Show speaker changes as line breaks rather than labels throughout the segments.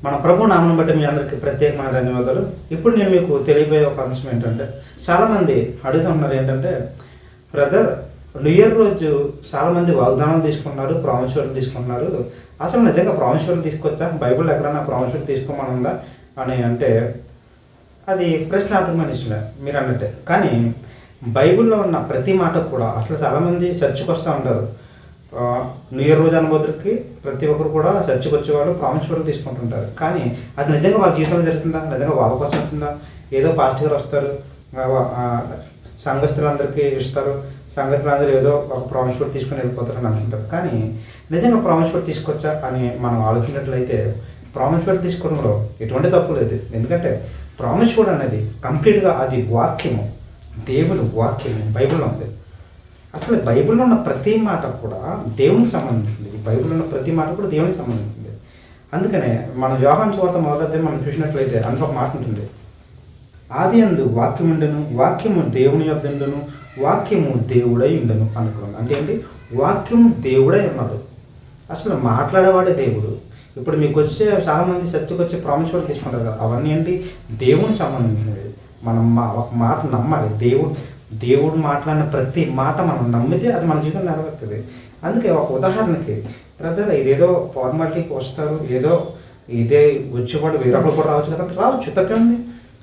మన ప్రభు నామం బట్టి మీ అందరికీ ప్రత్యేకమైన ధన్యవాదాలు. ఇప్పుడు నేను మీకు తెలియబోయే ఒక అంశం ఏంటంటే, చాలామంది అడుగుతున్నారు ఏంటంటే, బ్రదర్ న్యూ ఇయర్ రోజు చాలామంది వాగ్దానాలు తీసుకున్నారు, ప్రామిస్వర్లు తీసుకున్నారు. అసలు నిజంగా ప్రామిస్వర్లు తీసుకొచ్చా? బైబిల్ ఎక్కడన్నా ప్రామిస్వర్లు తీసుకోమని ఉందా అని అంటే అది ప్రశ్నార్థకమైన విషయమే మీరు అన్నట్టే. కానీ బైబిల్లో ఉన్న ప్రతి మాట కూడా అసలు చాలామంది చర్చకు వస్తూ ఉంటారు. న్యూ ఇయర్ రోజు అనుభూతికి ప్రతి ఒక్కరు కూడా చర్చకు వచ్చేవాళ్ళు ప్రామిస్వర్లు తీసుకుంటుంటారు. కానీ అది నిజంగా వాళ్ళ జీవితంలో జరుగుతుందా? నిజంగా వాళ్ళ కోసం వస్తుందా? ఏదో పాస్టర్ గారు వస్తారు, సంఘస్థులందరికీ ఇస్తారు, సంఘస్థులందరూ ఏదో ఒక ప్రామిస్వర్డ్ తీసుకుని వెళ్ళిపోతారని అనుకుంటారు. కానీ నిజంగా ప్రామిస్వర్డ్ తీసుకొచ్చా అని మనం ఆలోచించినట్లయితే ప్రామిస్వర్డ్ తీసుకోవడంలో ఎటువంటి తప్పు లేదు. ఎందుకంటే ప్రామిస్వర్డ్ అనేది కంప్లీట్గా అది వాక్యము, దేవుని వాక్యము బైబిల్లో ఉంది. అసలు బైబిల్లో ఉన్న ప్రతి మాట కూడా దేవునికి సంబంధించింది. బైబిల్లో ఉన్న ప్రతి మాట కూడా దేవునికి సంబంధించింది. అందుకనే మనం యోహాను సువార్త మొదలైతే మనం చూసినట్లయితే అందులో ఒక మాట ఉంటుంది, ఆది యందు వాక్యం ఉండెను, వాక్యము దేవుని యొద్ద ఉండెను, వాక్యము దేవుడై ఉండెను అనుకున్నాను. అంటే ఏంటి? వాక్యము దేవుడై ఉన్నాడు. అసలు మాట్లాడేవాడే దేవుడు. ఇప్పుడు మీకు వచ్చే చాలామంది చర్చకు వచ్చే ప్రామిస్వర్డ్ తీసుకుంటారు కదా, అవన్నీ ఏంటి? దేవునికి సంబంధించినవి. మనం ఒక మాట నమ్మాలి. దేవుడు మాట్లాడిన ప్రతి మాట మనం నమ్మితే అది మన జీవితం నెరవేరుతుంది. అందుకే ఒక ఉదాహరణకి బ్రదర్ ఇదేదో ఫార్మాలిటీకి వస్తారు, ఏదో ఇదే వచ్చేవాడు వేరొకరు కూడా రావచ్చు కదా, రావచ్చు, తప్పేముంది,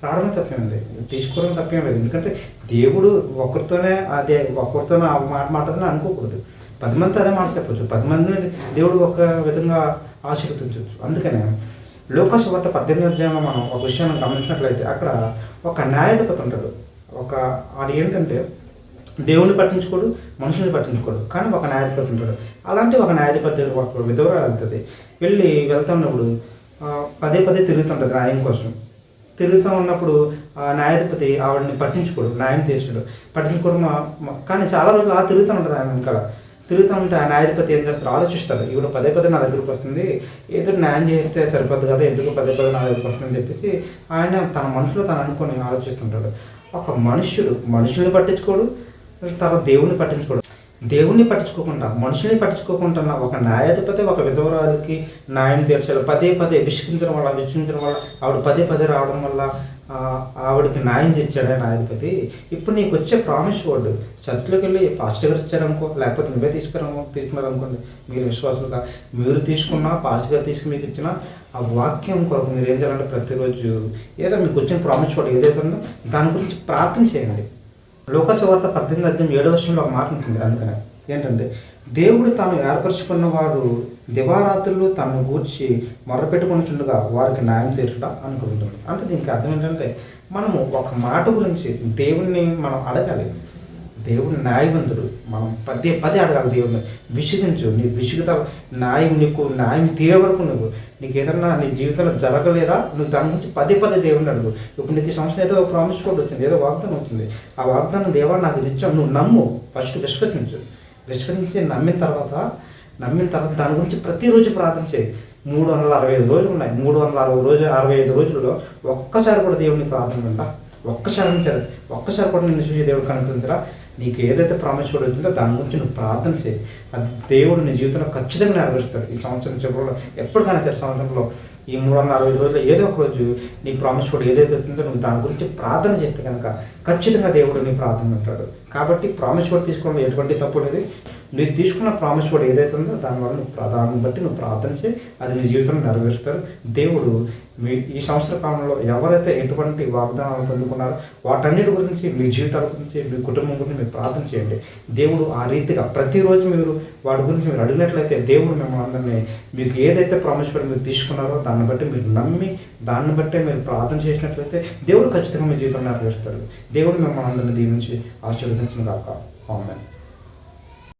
రావడమే తప్పేముంది, తీసుకోవడం తప్పేం లేదు. ఎందుకంటే దేవుడు ఒకరితోనే ఆ మాట మాట్లాడదని అనుకోకూడదు. 10 మందితో అదే మాట చెప్పచ్చు, 10 మందిని దేవుడు ఒక విధంగా ఆశీర్వదించవచ్చు. అందుకనే లోకాసు వార్త 18వ అధ్యాయంలో మనం ఒక విషయాన్ని గమనించినట్లయితే అక్కడ ఒక న్యాయాధిపతి ఉంటాడు. ఆడు ఏంటంటే దేవుని పట్టించుకోడు, మనుషుల్ని పట్టించుకోడు, కానీ ఒక న్యాయాధిపతి ఉంటాడు. అలాంటి ఒక న్యాయాధిపతి ఒక విధవరాలు వెళ్తుంది. వెళ్తున్నప్పుడు పదే తిరుగుతుంటుంది న్యాయం కోసం. తిరుగుతూ ఉన్నప్పుడు ఆ న్యాయాధిపతి ఆవిడని పట్టించుకోడు, న్యాయం తీర్చాడు, పట్టించుకోవడం. కానీ చాలా రోజులు అలా తిరుగుతూ ఉంటుంది. ఆయన వెనకాల తిరుగుతూ ఉంటే ఆ న్యాయాధిపతి ఏం చేస్తారు, ఆలోచిస్తారు, ఈవిడ పదే నా దగ్గరికి వస్తుంది, ఏదో న్యాయం చేస్తే సరిపోద్దు కదా, ఎందుకు పదే నా దగ్గరికి వస్తుందని చెప్పేసి ఆయన తన మనసులో తను అనుకొని ఆలోచిస్తుంటాడు. ఒక మనుషుల్ని పట్టించుకోడు, తర్వాత దేవుణ్ణి పట్టించుకోడు. దేవుణ్ణి పట్టించుకోకుండా మనుషుల్ని పట్టించుకోకుండా ఒక న్యాయాధిపతి ఒక విధవరాలకి న్యాయం తీర్చాలి. పదే విసిగించడం వల్ల ఆవిడ పదే రావడం వల్ల ఆవిడకి న్యాయం తీర్చాడు న్యాయాధిపతి. ఇప్పుడు నీకు వచ్చే ప్రామిస్ వర్డ్ చర్చిలోకి వెళ్ళి పాస్టర్ గారు ఇచ్చారనుకో, లేకపోతే నువ్వే తీసుకున్నారనుకోండి, మీరు విశ్వాసులుగా మీరు తీసుకున్నా, పాస్టర్ గారు తీసుకుని మీకు ఇచ్చిన ఆ వాక్యం కొరకు మీరు ఏం చేయాలంటే ప్రతిరోజు ఏదో మీకు వచ్చిన ప్రామిస్ వర్డ్ ఏదైతే ఉందో దాని గురించి ప్రార్థన చేయండి. లోకాసు వార్త 18వ అధ్యాయం 7వ వచనంలో ఒక మాట ఉంటుంది. అందుకనే ఏంటంటే, దేవుడు తాను ఏర్పరచుకున్న వారు దివారాత్రులు తనను గూర్చి మొరపెట్టుకుంటుండగా వారికి న్యాయం తీర్చడా అనుకుంటుంది. అంటే దీనికి అర్థం ఏంటంటే, మనము ఒక మాట గురించి దేవుణ్ణి మనం అడగాలి. దేవుడు న్యాయవంతుడు, మనం పదే అడగాలి దేవుడిని. నీ విసుగుత నీకు న్యాయం తీరే వరకు నీకు ఏదన్నా నీ జీవితంలో జరగలేదా, నువ్వు దాని గురించి పదే దేవుడిని అడుగు. ఇప్పుడు నీకు ఈ సంవత్సరం ఏదో ప్రామిస్ కోడ్ వచ్చింది, ఏదో వాగ్దానం వచ్చింది, ఆ వాగ్దానం దేవా నాకు ఇది ఇచ్చావు, నువ్వు నమ్ము. ఫస్ట్ విశ్వసించి నమ్మిన తర్వాత దాని గురించి ప్రతిరోజు ప్రార్థన చేయి. 365 రోజులు ఉన్నాయి. 365 రోజుల్లో ఒక్కసారి కూడా దేవుడిని ప్రార్థన అంట, ఒక్కసారి కూడా నిన్ను చూసి దేవుడు కనుక నీకు ఏదైతే ప్రామిస్ కూడా వచ్చిందో దాని గురించి నువ్వు ప్రార్థన చేయి. అది దేవుడు నీ జీవితంలో ఖచ్చితంగా నెరవేరుస్తాడు. ఈ సంవత్సరం చివరిలో ఎప్పటికైనా సరే, సంవత్సరంలో ఈ 365 రోజుల్లో ఏదో ఒక రోజు నీ ప్రామిస్ కూడా ఏదైతే వచ్చిందో నువ్వు దాని గురించి ప్రార్థన చేస్తే కనుక ఖచ్చితంగా దేవుడు నీ ప్రార్థన వింటాడు. కాబట్టి ప్రామిస్ కూడా తీసుకోవడం ఎటువంటి తప్పు లేదు. నువ్వు తీసుకున్న ప్రామిస్ కూడా ఏదైతే ఉందో దానివల్ల దాన్ని బట్టి నువ్వు ప్రార్థన చేయి, అది నీ జీవితంలో నెరవేరుస్తారు. దేవుడు ఈ సంవత్సర కాలంలో ఎవరైతే ఎటువంటి వాగ్దానాలు పొందుకున్నారో వాటన్నిటి గురించి, మీ జీవితాల గురించి, మీ కుటుంబం గురించి మీరు ప్రార్థన చేయండి. దేవుడు ఆ రీతిగా ప్రతిరోజు మీరు వాటి గురించి మీరు అడిగినట్లయితే దేవుడు మిమ్మల్ని అందరినీ మీకు ఏదైతే ప్రామిస్ కూడా మీరు తీసుకున్నారో దాన్ని బట్టి మీరు నమ్మి దాన్ని బట్టే మీరు ప్రార్థన చేసినట్లయితే దేవుడు ఖచ్చితంగా మీ జీవితం నెరవేరుస్తాడు. దేవుడు మిమ్మల్ని అందరినీ దీవించి ఆశీర్వదించిన కాక. ఆమేన్.